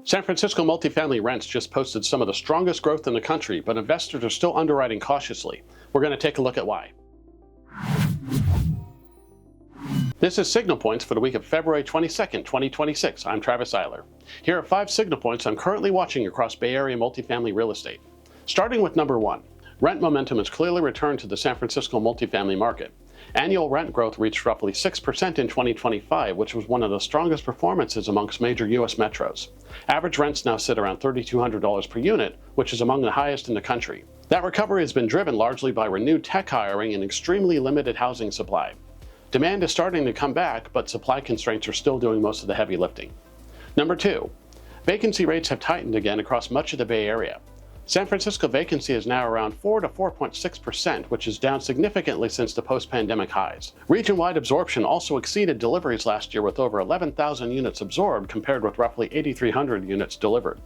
San Francisco multifamily rents just posted some of the strongest growth in the country, but investors are still underwriting cautiously. We're going to take a look at why. This is Signal Points for the week of February 22nd, 2026. I'm Travis Zeiler. Here are 5 signal points I'm currently watching across Bay Area multifamily real estate. Starting with number 1. Rent momentum has clearly returned to the San Francisco multifamily market. Annual rent growth reached roughly 6% in 2025, which was one of the strongest performances amongst major U.S. metros. Average rents now sit around $3,200 per unit, which is among the highest in the country. That recovery has been driven largely by renewed tech hiring and extremely limited housing supply. Demand is starting to come back, but supply constraints are still doing most of the heavy lifting. Number 2. Vacancy rates have tightened again across much of the Bay Area. San Francisco vacancy is now around 4 to 4.6%, which is down significantly since the post-pandemic highs. Region-wide absorption also exceeded deliveries last year with over 11,000 units absorbed compared with roughly 8,300 units delivered.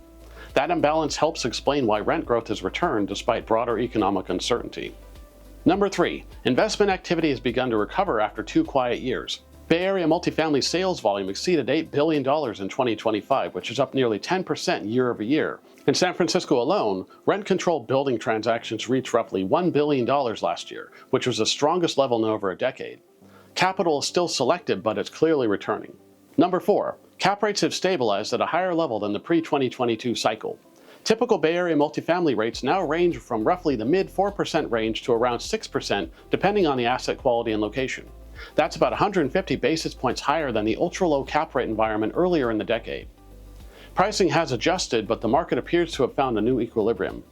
That imbalance helps explain why rent growth has returned despite broader economic uncertainty. Number 3. Investment activity has begun to recover after 2 quiet years. Bay Area multifamily sales volume exceeded $8 billion in 2025, which is up nearly 10% year over year. In San Francisco alone, rent-controlled building transactions reached roughly $1 billion last year, which was the strongest level in over a decade. Capital is still selective, but it's clearly returning. Number 4. Cap rates have stabilized at a higher level than the pre-2022 cycle. Typical Bay Area multifamily rates now range from roughly the mid-4% range to around 6%, depending on the asset quality and location. That's about 150 basis points higher than the ultra-low cap rate environment earlier in the decade. Pricing has adjusted, but the market appears to have found a new equilibrium.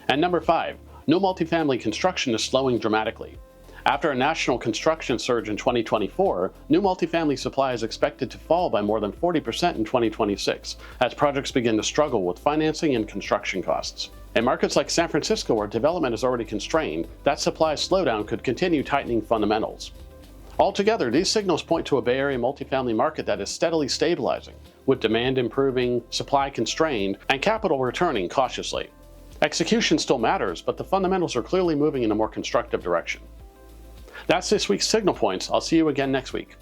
And number 5, new multifamily construction is slowing dramatically. After a national construction surge in 2024, new multifamily supply is expected to fall by more than 40% in 2026, as projects begin to struggle with financing and construction costs. In markets like San Francisco, where development is already constrained, that supply slowdown could continue tightening fundamentals. Altogether, these signals point to a Bay Area multifamily market that is steadily stabilizing, with demand improving, supply constrained, and capital returning cautiously. Execution still matters, but the fundamentals are clearly moving in a more constructive direction. That's this week's Signal Points. I'll see you again next week.